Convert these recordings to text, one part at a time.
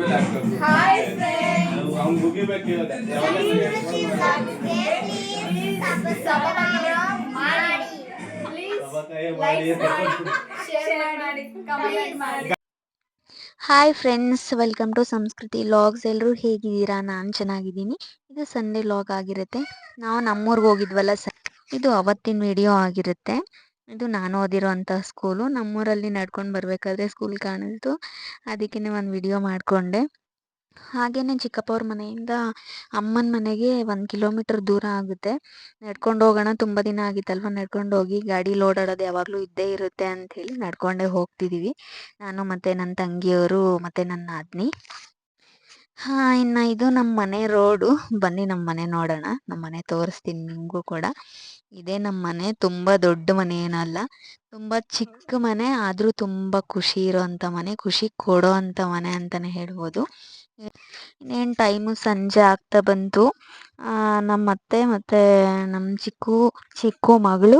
Hi friends. Please subscribe ಮಾಡಿ. Please like ಮಾಡಿ, share ಮಾಡಿ, comment ಮಾಡಿ. ಹಾಯ್ ಫ್ರೆಂಡ್ಸ್, ವೆಲ್ಕಮ್ ಟು ಸಂಸ್ಕೃತಿ ಲಾಗ್ಸ್. ಎಲ್ಲರೂ ಹೇಗಿದ್ದೀರಾ? ನಾನು ಚೆನ್ನಾಗಿದ್ದೀನಿ. ಇದು ಸಂಡೇ ಲಾಗ್ ಆಗಿರುತ್ತೆ. ನಾವು ನಮ್ಮೂರಿಗೆ ಹೋಗಿದ್ವಲ್ಲ, ಇದು ಅವತ್ತಿನ ವಿಡಿಯೋ ಆಗಿರುತ್ತೆ. ಇದು ನಾನು ಓದಿರೋಂಥ ಸ್ಕೂಲು. ನಮ್ಮೂರಲ್ಲಿ ನಡ್ಕೊಂಡು ಬರಬೇಕಾದ್ರೆ ಸ್ಕೂಲ್ ಕಾಣಿಸ್ತು, ಅದಕ್ಕೇ ಒಂದು ವಿಡಿಯೋ ಮಾಡಿಕೊಂಡೆ. ಹಾಗೆಯೇ ಚಿಕ್ಕಪ್ಪವ್ರ ಮನೆಯಿಂದ ಅಮ್ಮನ ಮನೆಗೆ 1 ಕಿಲೋಮೀಟರ್ ದೂರ ಆಗುತ್ತೆ. ನಡ್ಕೊಂಡು ಹೋಗೋಣ, ತುಂಬ ದಿನ ಆಗಿತ್ತಲ್ವ ನಡ್ಕೊಂಡು ಹೋಗಿ, ಗಾಡೀಲಿ ಓಡಾಡೋದು ಯಾವಾಗಲೂ ಇದ್ದೇ ಇರುತ್ತೆ ಅಂಥೇಳಿ ನಡ್ಕೊಂಡೇ ಹೋಗ್ತಿದ್ದೀವಿ, ನಾನು ಮತ್ತು ನನ್ನ ತಂಗಿಯವರು ಮತ್ತು ನನ್ನ ನಾದಿನಿ. ಇನ್ನು ಇದು ನಮ್ಮ ಮನೆ ರೋಡು. ಬನ್ನಿ ನಮ್ಮ ಮನೆ ನೋಡೋಣ. ನಮ್ಮ ಮನೆ ತೋರಿಸ್ತೀನಿ ನಿಮಗೂ ಕೂಡ. ಇದೇ ನಮ್ಮ ಮನೆ. ತುಂಬ ದೊಡ್ಡ ಮನೆ ಏನಲ್ಲ, ತುಂಬ ಚಿಕ್ಕ ಮನೆ, ಆದರೂ ತುಂಬ ಖುಷಿ ಇರೋವಂಥ ಮನೆ, ಖುಷಿ ಕೊಡೋ ಅಂಥ ಮನೆ ಅಂತಲೇ ಹೇಳ್ಬೋದು. ಇನ್ನೇನು ಟೈಮು ಸಂಜೆ ಆಗ್ತಾ ಬಂತು. ನಮ್ಮ ಅತ್ತೆ ಮತ್ತು ನಮ್ಮ ಚಿಕ್ಕು ಮಗಳು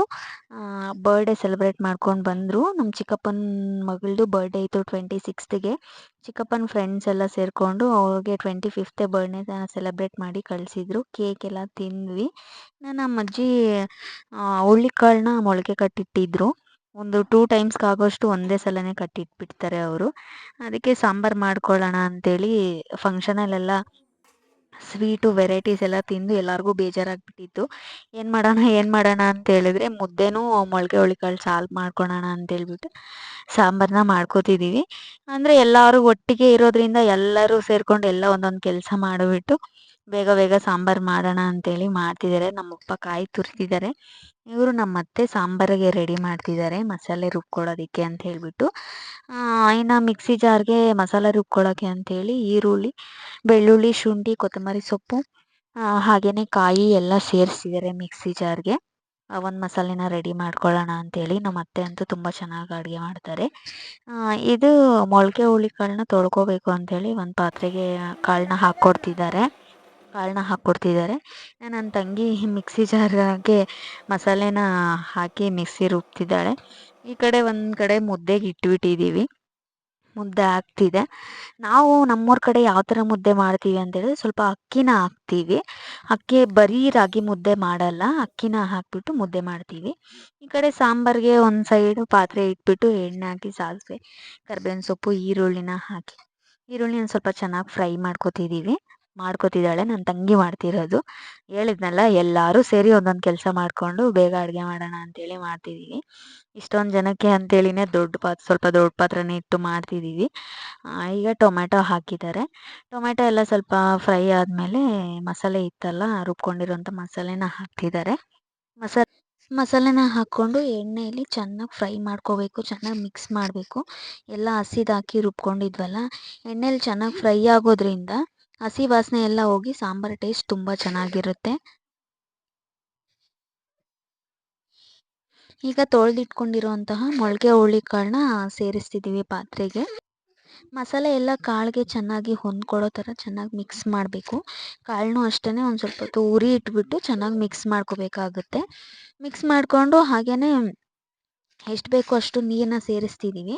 ಬರ್ಡೇ ಸೆಲೆಬ್ರೇಟ್ ಮಾಡ್ಕೊಂಡು ಬಂದರು. ನಮ್ಮ ಚಿಕ್ಕಪ್ಪನ ಮಗಳದು ಬರ್ಡೇ ಇತ್ತು 26ಗೆ. ಚಿಕ್ಕಪ್ಪನ ಫ್ರೆಂಡ್ಸ್ ಎಲ್ಲ ಸೇರಿಕೊಂಡು ಅವ್ರಿಗೆ 25th ಬರ್ಡೇನ ಸೆಲೆಬ್ರೇಟ್ ಮಾಡಿ ಕಳಿಸಿದ್ರು. ಕೇಕ್ ಎಲ್ಲ ತಿಂದ್ವಿ. ನಮ್ಮ ಅಜ್ಜಿ ಹುಳ್ಳಿಕಾಳನ್ನ ಮೊಳಕೆ ಕಟ್ಟಿಟ್ಟಿದ್ರು. ಒಂದು 2 ಟೈಮ್ಸ್ಗೆ ಆಗೋಷ್ಟು ಒಂದೇ ಸಲನೇ ಕಟ್ಟಿಟ್ಬಿಡ್ತಾರೆ ಅವರು. ಅದಕ್ಕೆ ಸಾಂಬಾರು ಮಾಡ್ಕೊಳ್ಳೋಣ ಅಂಥೇಳಿ ಫಂಕ್ಷನಲ್ಲೆಲ್ಲ ಸ್ವೀಟು ವೆರೈಟೀಸ್ ಎಲ್ಲ ತಿಂದು ಎಲ್ಲರಿಗೂ ಬೇಜಾರಾಗಿಬಿಟ್ಟಿತ್ತು. ಏನು ಮಾಡೋಣ ಅಂತ ಹೇಳಿದ್ರೆ, ಮುದ್ದೆನೂ ಮೊಳಕೆ ಹುಳ್ಳಿಕಾಳು ಸಾರು ಮಾಡ್ಕೊಳ್ಳೋಣ ಅಂತೇಳ್ಬಿಟ್ಟು ಸಾಂಬಾರನ್ನ ಮಾಡ್ಕೋತಿದ್ದೀವಿ. ಅಂದರೆ ಎಲ್ಲರೂ ಒಟ್ಟಿಗೆ ಇರೋದ್ರಿಂದ ಎಲ್ಲರೂ ಸೇರಿಕೊಂಡು ಎಲ್ಲ ಒಂದೊಂದು ಕೆಲಸ ಮಾಡಿಬಿಟ್ಟು ಬೇಗ ಬೇಗ ಸಾಂಬಾರು ಮಾಡೋಣ ಅಂತೇಳಿ ಮಾಡ್ತಿದ್ದಾರೆ. ನಮ್ಮಪ್ಪ ಕಾಯಿ ತುರಿತಿದ್ದಾರೆ. ಇವರು ನಮ್ಮ ಅತ್ತೆ ಸಾಂಬಾರಿಗೆ ರೆಡಿ ಮಾಡ್ತಿದ್ದಾರೆ, ಮಸಾಲೆ ರುಬ್ಕೊಳ್ಳೋದಕ್ಕೆ ಅಂತ ಹೇಳ್ಬಿಟ್ಟು. ಇನ್ನು ಮಿಕ್ಸಿ ಜಾರ್ಗೆ ಮಸಾಲೆ ರುಬ್ಕೊಳ್ಳೋಕ್ಕೆ ಅಂಥೇಳಿ ಈರುಳ್ಳಿ, ಬೆಳ್ಳುಳ್ಳಿ, ಶುಂಠಿ, ಕೊತ್ತಂಬರಿ ಸೊಪ್ಪು, ಹಾಗೆಯೇ ಕಾಯಿ ಎಲ್ಲ ಸೇರಿಸಿದ್ದಾರೆ ಮಿಕ್ಸಿ ಜಾರ್ಗೆ. ಒಂದು ಮಸಾಲೆನ ರೆಡಿ ಮಾಡ್ಕೊಳ್ಳೋಣ ಅಂಥೇಳಿ. ನಮ್ಮ ಅತ್ತೆ ಅಂತೂ ತುಂಬ ಚೆನ್ನಾಗಿ ಅಡುಗೆ ಮಾಡ್ತಾರೆ. ಇದು ಮೊಳಕೆ ಹುಳ್ಳಿಕಾಳನ್ನ ತೊಳ್ಕೊಬೇಕು ಅಂಥೇಳಿ ಒಂದು ಪಾತ್ರೆಗೆ ಕಾಳನ್ನ ಹಾಕ್ಕೊಡ್ತಿದ್ದಾರೆ. ನನ್ನ ತಂಗಿ ಮಿಕ್ಸಿ ಜಾರ್ಗೆ ಮಸಾಲೆನ ಹಾಕಿ ಮಿಕ್ಸಿ ರುಬ್ತಿದ್ದಾಳೆ. ಈ ಕಡೆ ಒಂದು ಕಡೆ ಮುದ್ದೆಗೆ ಇಟ್ಬಿಟ್ಟಿದ್ದೀವಿ, ಮುದ್ದೆ ಆಗ್ತಿದೆ. ನಾವು ನಮ್ಮೂರ ಕಡೆ ಯಾವ ಥರ ಮುದ್ದೆ ಮಾಡ್ತೀವಿ ಅಂತೇಳಿದ್ರೆ, ಸ್ವಲ್ಪ ಅಕ್ಕಿನ ಹಾಕ್ತೀವಿ. ಬರೀ ರಾಗಿ ಮುದ್ದೆ ಮಾಡಲ್ಲ, ಅಕ್ಕಿನ ಹಾಕಿಬಿಟ್ಟು ಮುದ್ದೆ ಮಾಡ್ತೀವಿ. ಈ ಕಡೆ ಸಾಂಬಾರಿಗೆ ಒಂದು ಸೈಡು ಪಾತ್ರೆ ಇಟ್ಬಿಟ್ಟು ಎಣ್ಣೆ ಹಾಕಿ ಸಾಸಿವೆ, ಕರ್ಬೇವಿನ ಸೊಪ್ಪು, ಈರುಳ್ಳಿನ ಹಾಕಿ ಈರುಳ್ಳಿನ ಸ್ವಲ್ಪ ಚೆನ್ನಾಗಿ ಫ್ರೈ ಮಾಡ್ಕೋತಿದ್ದಾಳೆ ನನ್ನ ತಂಗಿ ಮಾಡ್ತಿರೋದು. ಹೇಳಿದ್ನಲ್ಲ, ಎಲ್ಲರೂ ಸೇರಿ ಒಂದೊಂದು ಕೆಲಸ ಮಾಡಿಕೊಂಡು ಬೇಗ ಅಡುಗೆ ಮಾಡೋಣ ಅಂತೇಳಿ ಮಾಡ್ತಿದ್ದೀವಿ. ಇಷ್ಟೊಂದು ಜನಕ್ಕೆ ಅಂತೇಳಿನೇ ಸ್ವಲ್ಪ ದೊಡ್ಡ ಪಾತ್ರೆನೇ ಇಟ್ಟು ಮಾಡ್ತಿದ್ದೀವಿ. ಈಗ ಟೊಮೆಟೊ ಹಾಕಿದ್ದಾರೆ. ಟೊಮೆಟೊ ಎಲ್ಲ ಸ್ವಲ್ಪ ಫ್ರೈ ಆದಮೇಲೆ ಮಸಾಲೆ ಇತ್ತಲ್ಲ, ರುಬ್ಕೊಂಡಿರೋಂಥ ಮಸಾಲೆನ ಹಾಕ್ತಿದ್ದಾರೆ. ಮಸಾಲೆನ ಹಾಕ್ಕೊಂಡು ಎಣ್ಣೆಯಲ್ಲಿ ಚೆನ್ನಾಗಿ ಫ್ರೈ ಮಾಡ್ಕೋಬೇಕು, ಚೆನ್ನಾಗಿ ಮಿಕ್ಸ್ ಮಾಡಬೇಕು. ಎಲ್ಲ ಹಸಿದು ಹಾಕಿ ರುಬ್ಕೊಂಡಿದ್ವಲ್ಲ, ಎಣ್ಣೆಲಿ ಚೆನ್ನಾಗಿ ಫ್ರೈ ಆಗೋದ್ರಿಂದ ಹಸಿ ವಾಸನೆ ಎಲ್ಲ ಹೋಗಿ ಸಾಂಬಾರು ಟೇಸ್ಟ್ ತುಂಬ ಚೆನ್ನಾಗಿರುತ್ತೆ. ಈಗ ತೊಳೆದಿಟ್ಕೊಂಡಿರುವಂತಹ ಮೊಳಕೆ ಹುಳ್ಳಿಕಾಳನ್ನ ಸೇರಿಸ್ತಿದ್ದೀವಿ ಪಾತ್ರೆಗೆ. ಮಸಾಲೆ ಎಲ್ಲ ಕಾಳಿಗೆ ಚೆನ್ನಾಗಿ ಹೊಂದ್ಕೊಳ್ಳೋ ಥರ ಚೆನ್ನಾಗಿ ಮಿಕ್ಸ್ ಮಾಡಬೇಕು. ಕಾಳನ್ನೂ ಅಷ್ಟೇ ಒಂದು ಸ್ವಲ್ಪ ಹೊತ್ತು ಉರಿ ಇಟ್ಬಿಟ್ಟು ಚೆನ್ನಾಗಿ ಮಿಕ್ಸ್ ಮಾಡ್ಕೋಬೇಕಾಗುತ್ತೆ. ಮಿಕ್ಸ್ ಮಾಡಿಕೊಂಡು ಹಾಗೆಯೇ ಎಷ್ಟು ಬೇಕೋ ಅಷ್ಟು ನೀರನ್ನ ಸೇರಿಸ್ತಿದ್ದೀವಿ.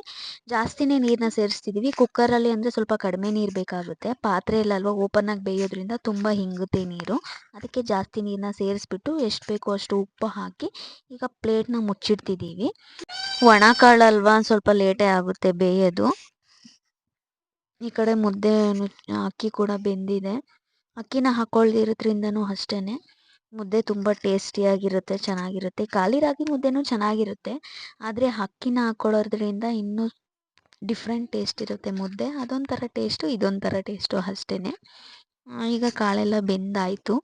ಜಾಸ್ತಿನೇ ನೀರನ್ನ ಸೇರಿಸ್ತಿದ್ದೀವಿ. ಕುಕ್ಕರಲ್ಲಿ ಅಂದರೆ ಸ್ವಲ್ಪ ಕಡಿಮೆ ನೀರು ಬೇಕಾಗುತ್ತೆ. ಪಾತ್ರೆಯಲ್ಲಲ್ವ ಓಪನ್ನಾಗಿ ಬೇಯೋದ್ರಿಂದ ತುಂಬ ಹಿಂಗುತ್ತೆ ನೀರು. ಅದಕ್ಕೆ ಜಾಸ್ತಿ ನೀರನ್ನ ಸೇರಿಸ್ಬಿಟ್ಟು ಎಷ್ಟು ಬೇಕೋ ಅಷ್ಟು ಉಪ್ಪು ಹಾಕಿ ಈಗ ಪ್ಲೇಟ್ನ ಮುಚ್ಚಿಡ್ತಿದ್ದೀವಿ. ಒಣ ಕಾಳಲ್ವ, ಸ್ವಲ್ಪ ಲೇಟೇ ಆಗುತ್ತೆ ಬೇಯೋದು. ಈ ಕಡೆ ಅಕ್ಕಿ ಕೂಡ ಬೆಂದಿದೆ. ಅಕ್ಕಿನ ಹಾಕ್ಕೊಳ್ದಿರೋದ್ರಿಂದನೂ ಅಷ್ಟೇ ಮುದ್ದೆ ತುಂಬ ಟೇಸ್ಟಿಯಾಗಿರುತ್ತೆ, ಚೆನ್ನಾಗಿರುತ್ತೆ. ಖಾಲಿ ರಾಗಿ ಮುದ್ದೆನೂ ಚೆನ್ನಾಗಿರುತ್ತೆ, ಆದರೆ ಅಕ್ಕಿನ ಹಾಕ್ಕೊಳ್ಳೋದ್ರಿಂದ ಇನ್ನೂ ಡಿಫ್ರೆಂಟ್ ಟೇಸ್ಟ್ ಇರುತ್ತೆ ಮುದ್ದೆ. ಅದೊಂಥರ ಟೇಸ್ಟು, ಇದೊಂಥರ ಟೇಸ್ಟು ಅಷ್ಟೇ. ಈಗ ಕಾಳೆಲ್ಲ ಬೆಂದಾಯಿತು,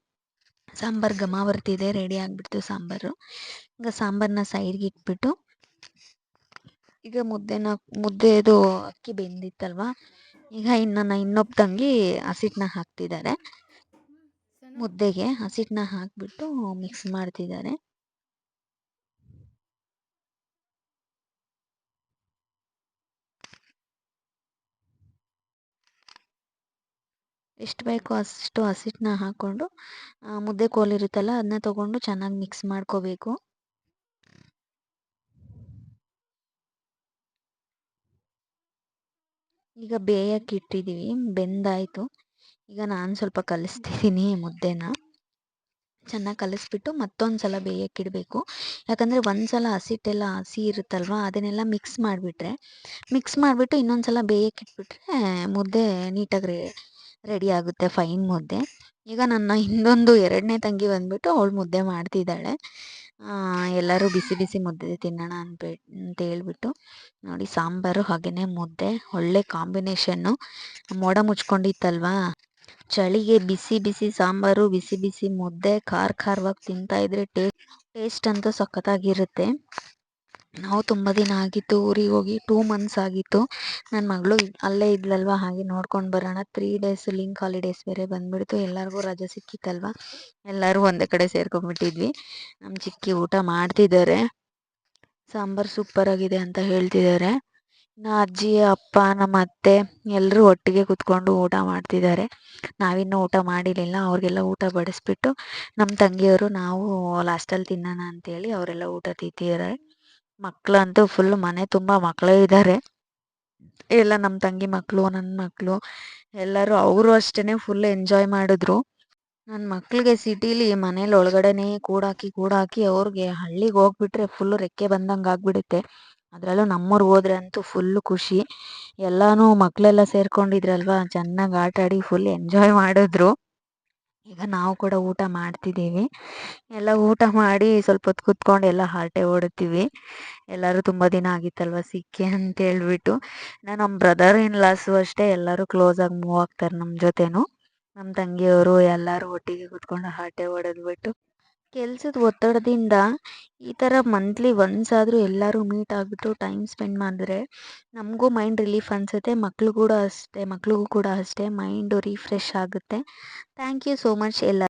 ಸಾಂಬಾರು ಘಮ ಬರ್ತಿದೆ, ರೆಡಿ ಆಗಿಬಿಡ್ತು ಸಾಂಬಾರು. ಈಗ ಸಾಂಬಾರನ್ನ ಸೈಡ್ಗೆ ಇಟ್ಬಿಟ್ಟು ಈಗ ಮುದ್ದೆದು ಅಕ್ಕಿ ಬೆಂದಿತ್ತಲ್ವ, ಈಗ ಇನ್ನೊಬ್ಬ ತಂಗಿ ಹಸಿಟ್ಟನ್ನ ಹಾಕ್ತಿದ್ದಾರೆ ಮುದ್ದೆಗೆ. ಹಸಿಟ್ಟನ್ನ ಹಾಕಿಬಿಟ್ಟು ಮಿಕ್ಸ್ ಮಾಡ್ತಿದ್ದಾರೆ. ಎಷ್ಟು ಬೇಕೋ ಅಷ್ಟು ಹಸಿಟ್ಟನ್ನ ಹಾಕ್ಕೊಂಡು ಮುದ್ದೆ ಕೋಲಿರುತ್ತಲ್ಲ ಅದನ್ನ ತೊಗೊಂಡು ಚೆನ್ನಾಗಿ ಮಿಕ್ಸ್ ಮಾಡ್ಕೋಬೇಕು. ಈಗ ಬೇಯಕ್ಕೆ ಇಟ್ಟಿದ್ದೀವಿ, ಬೆಂದಾಯಿತು. ಈಗ ನಾನು ಸ್ವಲ್ಪ ಕಲಿಸ್ತಿದ್ದೀನಿ ಮುದ್ದೆನ. ಚೆನ್ನಾಗಿ ಕಲಿಸ್ಬಿಟ್ಟು ಮತ್ತೊಂದು ಸಲ ಬೇಯಕ್ಕಿಡಬೇಕು. ಯಾಕಂದರೆ ಒಂದು ಸಲ ಹಸಿಟ್ಟೆಲ್ಲ ಹಸಿ ಇರುತ್ತಲ್ವ, ಅದನ್ನೆಲ್ಲ ಮಿಕ್ಸ್ ಮಾಡಿಬಿಟ್ಟು ಇನ್ನೊಂದು ಸಲ ಬೇಯಕ್ಕಿಟ್ಬಿಟ್ರೆ ಮುದ್ದೆ ನೀಟಾಗಿ ರೆಡಿ ಆಗುತ್ತೆ, ಫೈನ್ ಮುದ್ದೆ. ಈಗ ನನ್ನ ಇನ್ನೊಂದು 2ನೇ ತಂಗಿ ಬಂದುಬಿಟ್ಟು ಅವಳು ಮುದ್ದೆ ಮಾಡ್ತಿದ್ದಾಳೆ. ಎಲ್ಲರೂ ಬಿಸಿ ಬಿಸಿ ಮುದ್ದೆ ತಿನ್ನೋಣ ಅಂತ ಹೇಳ್ಬಿಟ್ಟು ನೋಡಿ, ಸಾಂಬಾರು ಹಾಗೆಯೇ ಮುದ್ದೆ ಒಳ್ಳೆ ಕಾಂಬಿನೇಷನ್ನು. ಮೋಡ ಮುಚ್ಕೊಂಡಿತ್ತಲ್ವಾ, ಚಳಿಗೆ ಬಿಸಿ ಬಿಸಿ ಸಾಂಬಾರು, ಬಿಸಿ ಬಿಸಿ ಮುದ್ದೆ, ಖಾರವಾಗಿ ತಿಂತಾಯಿದ್ರೆ ಟೇಸ್ಟ್ ಅಂತೂ ಸಖತ್ತಾಗಿರುತ್ತೆ. ನಾವು ತುಂಬ ದಿನ ಆಗಿತ್ತು ಊರಿಗೆ ಹೋಗಿ, 2 ಮಂತ್ಸ್ ಆಗಿತ್ತು. ನನ್ನ ಮಗಳು ಅಲ್ಲೇ ಇದ್ಲಲ್ವ, ಹಾಗೆ ನೋಡ್ಕೊಂಡು ಬರೋಣ. 3 ಡೇಸ್ ಲಿಂಕ್ ಹಾಲಿಡೇಸ್ ಬೇರೆ ಬಂದುಬಿಡ್ತು, ಎಲ್ಲರಿಗೂ ರಜೆ ಸಿಕ್ಕಿತ್ತಲ್ವ, ಎಲ್ಲರೂ ಒಂದೇ ಕಡೆ ಸೇರ್ಕೊಂಡ್ಬಿಟ್ಟಿದ್ವಿ. ನಮ್ಮ ಚಿಕ್ಕಿ ಊಟ ಮಾಡ್ತಿದ್ದಾರೆ, ಸಾಂಬಾರು ಸೂಪರಾಗಿದೆ ಅಂತ ಹೇಳ್ತಿದ್ದಾರೆ. ಇನ್ನು ಅಜ್ಜಿ, ಅಪ್ಪ, ನಮ್ಮ ಅತ್ತೆ ಎಲ್ಲರೂ ಒಟ್ಟಿಗೆ ಕೂತ್ಕೊಂಡು ಊಟ ಮಾಡ್ತಿದ್ದಾರೆ. ನಾವಿನ್ನೂ ಊಟ ಮಾಡಿರಲಿಲ್ಲ. ಅವ್ರಿಗೆಲ್ಲ ಊಟ ಬಡಿಸ್ಬಿಟ್ಟು ನಮ್ಮ ತಂಗಿಯವರು ನಾವು ಲಾಸ್ಟಲ್ಲಿ ತಿನ್ನೋಣ ಅಂತೇಳಿ ಅವರೆಲ್ಲ ಊಟ ತಿಂತಿದ್ದಾರೆ. ಮಕ್ಕಳಂತೂ ಫುಲ್ ಮನೆ ತುಂಬ ಮಕ್ಕಳೇ ಇದ್ದಾರೆ. ಎಲ್ಲ ನಮ್ಮ ತಂಗಿ ಮಕ್ಕಳು, ನನ್ನ ಮಕ್ಕಳು ಎಲ್ಲರೂ ಅವರು ಅಷ್ಟೇ ಫುಲ್ ಎಂಜಾಯ್ ಮಾಡಿದ್ರು. ನನ್ನ ಮಕ್ಕಳಿಗೆ ಸಿಟೀಲಿ ಮನೇಲಿ ಒಳಗಡೆನೇ ಕೂಡಾಕಿ ಅವ್ರಿಗೆ ಹಳ್ಳಿಗೆ ಹೋಗ್ಬಿಟ್ರೆ ಫುಲ್ಲು ರೆಕ್ಕೆ ಬಂದಂಗೆ ಆಗಿಬಿಡುತ್ತೆ. ಅದರಲ್ಲೂ ನಮ್ಮೂರ್ಗೆ ಹೋದ್ರೆ ಅಂತೂ ಫುಲ್ಲು ಖುಷಿ. ಎಲ್ಲನೂ ಮಕ್ಕಳೆಲ್ಲ ಸೇರ್ಕೊಂಡಿದ್ರಲ್ವ, ಚೆನ್ನಾಗಿ ಆಟ ಆಡಿ ಫುಲ್ ಎಂಜಾಯ್ ಮಾಡಿದ್ರು. ಈಗ ನಾವು ಕೂಡ ಊಟ ಮಾಡ್ತಿದ್ದೀವಿ. ಎಲ್ಲ ಊಟ ಮಾಡಿ ಸ್ವಲ್ಪ ಹೊತ್ತು ಕೂತ್ಕೊಂಡು ಎಲ್ಲ ಹರಟೆ ಹೊಡಿತೀವಿ. ಎಲ್ಲರೂ ತುಂಬ ದಿನ ಆಗಿತ್ತಲ್ವ ಸಿಕ್ಕಿ ಅಂತ ಹೇಳ್ಬಿಟ್ಟು. ನಮ್ಮ ಬ್ರದರ್ ಇನ್ ಲಾಸು ಅಷ್ಟೇ, ಎಲ್ಲರೂ ಕ್ಲೋಸಾಗಿ ಮೂವ್ ಆಗ್ತಾರೆ ನಮ್ಮ ಜೊತೆನೂ. ನಮ್ಮ ತಂಗಿಯವರು ಎಲ್ಲರೂ ಒಟ್ಟಿಗೆ ಕೂತ್ಕೊಂಡು ಹರಟೆ ಹೊಡೆದ್ಬಿಟ್ಟು, ಕೆಲಸದ ಒತ್ತಡದಿಂದ ಈ ಥರ ಮಂತ್ಲಿ ಒನ್ಸ್ ಆದರೂ ಎಲ್ಲರೂ ಮೀಟ್ ಆಗಿಬಿಟ್ಟು ಟೈಮ್ ಸ್ಪೆಂಡ್ ಮಾಡಿದ್ರೆ ನಮಗೂ ಮೈಂಡ್ ರಿಲೀಫ್ ಅನಿಸುತ್ತೆ. ಮಕ್ಳಿಗೂ ಕೂಡ ಅಷ್ಟೇ ಮೈಂಡು ರಿಫ್ರೆಶ್ ಆಗುತ್ತೆ. ಥ್ಯಾಂಕ್ ಯು ಸೋ ಮಚ್ ಎಲ್ಲ